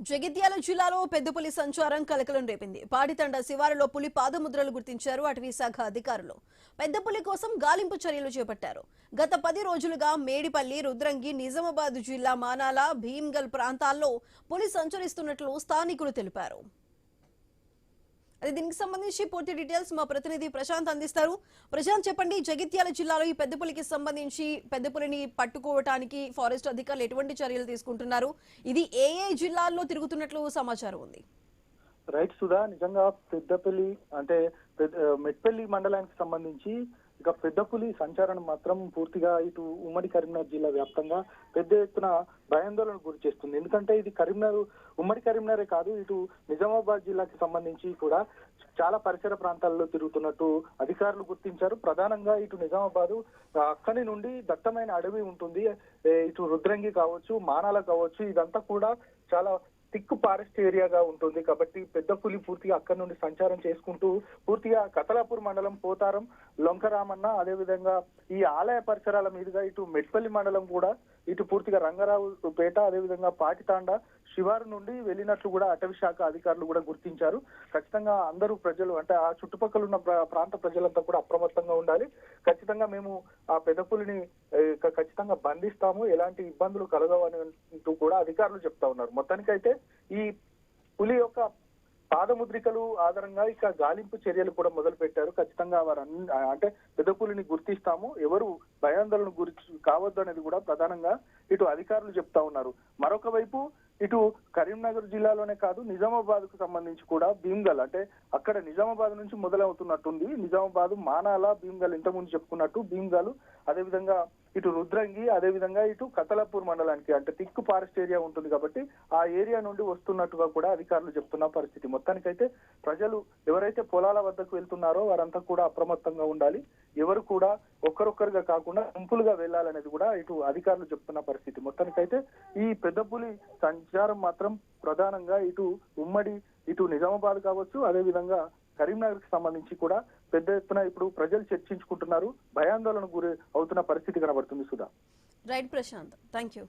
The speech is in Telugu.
జగిత్యాల జిల్లాలో పెద్ద పులి సంచారం కలకలం రేపింది. పాడితండ శివారులో పులి పాదముద్రలు గుర్తించారు అటవీ శాఖ అధికారులు. పెద్ద పులి కోసం గాలింపు చర్యలు చేపట్టారు. గత 10 రోజులుగా మేడిపల్లి, రుద్రంగి, నిజామాబాద్ జిల్లా మానాల, భీమ్గల్ ప్రాంతాల్లో పులి సంచరిస్తున్నట్లు స్థానికులు తెలిపారు. దీనికి సంబంధించి పూర్తి డీటెయిల్స్ మా ప్రతినిధి ప్రశాంత్ అందిస్తారు. ప్రశాంత్, చెప్పండి, జగిత్యాల జిల్లాలో ఈ పెద్ద పులికి సంబంధించి పెద్ద పులిని పట్టుకోవడానికి ఫారెస్ట్ అధికారులు ఎటువంటి చర్యలు తీసుకుంటున్నారు? ఇది ఏ జిల్లాల్లో తిరుగుతున్నట్లు సమాచారం ఉంది? రైట్ సుధా, నిజంగా పెద్దపల్లి అంటే మెట్పల్లి మండలానికి సంబంధించి ఇక పెద్ద పులి సంచారం మాత్రం పూర్తిగా ఇటు ఉమ్మడి కరీంనగర్ జిల్లా వ్యాప్తంగా పెద్ద ఎత్తున భయాందోళనకు గురి చేస్తుంది. ఎందుకంటే ఇది ఉమ్మడి కరీంనగరే కాదు, ఇటు నిజామాబాద్ జిల్లాకి సంబంధించి కూడా చాలా పరిసర ప్రాంతాల్లో తిరుగుతున్నట్టు అధికారులు గుర్తించారు. ప్రధానంగా ఇటు నిజామాబాద్ అక్కడి నుండి దట్టమైన అడవి ఉంటుంది. ఇటు రుద్రంగి కావచ్చు, మానాల కావచ్చు, ఇదంతా కూడా చాలా థిక్ ఫారెస్ట్ ఏరియాగా ఉంటుంది. కాబట్టి పెద్ద పులి పూర్తిగా అక్కడి నుండి సంచారం చేసుకుంటూ పూర్తిగా కతలాపూర్ మండలం, పోతారం, లొంకరామన్న, అదేవిధంగా ఈ ఆలయ పరిసరాల మీదుగా ఇటు మెట్పల్లి మండలం కూడా ఇటు పూర్తిగా రంగారావు పేట, అదేవిధంగా పాటితాండ శివారు నుండి వెళ్ళినట్లు కూడా అటవీ శాఖ అధికారులు కూడా గుర్తించారు. ఖచ్చితంగా అందరూ ప్రజలు అంటే ఆ చుట్టుపక్కల ఉన్న ప్రాంత ప్రజలంతా కూడా అప్రమత్తంగా ఉండాలి. ఖచ్చితంగా మేము ఆ పెద్ద పులిని ఖచ్చితంగా బంధిస్తాము, ఎలాంటి ఇబ్బందులు కలగవని కూడా అధికారులు చెప్తా ఉన్నారు. మొత్తానికైతే ఈ పులి యొక్క పాదముద్రికలు ఆధారంగా ఇక గాలింపు చర్యలు కూడా మొదలు పెట్టారు. ఖచ్చితంగా వారు అంటే పెద్ద పులిని గుర్తిస్తాము, ఎవరు భయాందోళన గురి కావద్దు అనేది కూడా ప్రధానంగా ఇటు అధికారులు చెప్తా ఉన్నారు. మరొక వైపు ఇటు కరీంనగర్ జిల్లాలోనే కాదు, నిజామాబాద్ కు సంబంధించి కూడా భీమ్గల్ అంటే అక్కడ నిజామాబాద్ నుంచి మొదలవుతున్నట్టుంది. నిజామాబాద్, మానాల, భీమ్గల్ ఇంతకుముందు చెప్పుకున్నట్టు భీమ్గల్, అదేవిధంగా ఇటు రుద్రంగి, అదేవిధంగా ఇటు కతలాపూర్ మండలానికి అంటే థిక్ ఫారెస్ట్ ఏరియా ఉంటుంది. కాబట్టి ఆ ఏరియా నుండి వస్తున్నట్టుగా కూడా అధికారులు చెప్తున్న పరిస్థితి. మొత్తానికైతే ప్రజలు ఎవరైతే పొలాల వద్దకు వెళ్తున్నారో వారంతా కూడా అప్రమత్తంగా ఉండాలి. ఎవరు కూడా ఒక్కరొక్కరుగా కాకుండా గుంపులుగా వెళ్లాలనేది కూడా ఇటు అధికారులు చెప్తున్న పరిస్థితి. మొత్తానికైతే ఈ పెద్ద పులి సంచారం మాత్రం ప్రధానంగా ఇటు నిజామాబాద్ కావచ్చు, అదేవిధంగా కరీంనగర్ కి సంబంధించి కూడా పెద్ద ఎత్తున ఇప్పుడు ప్రజలు చర్చించుకుంటున్నారు. భయాందోళన గురి అవుతున్న పరిస్థితి కనబడుతుంది. Sudha. Right Prashant, thank you.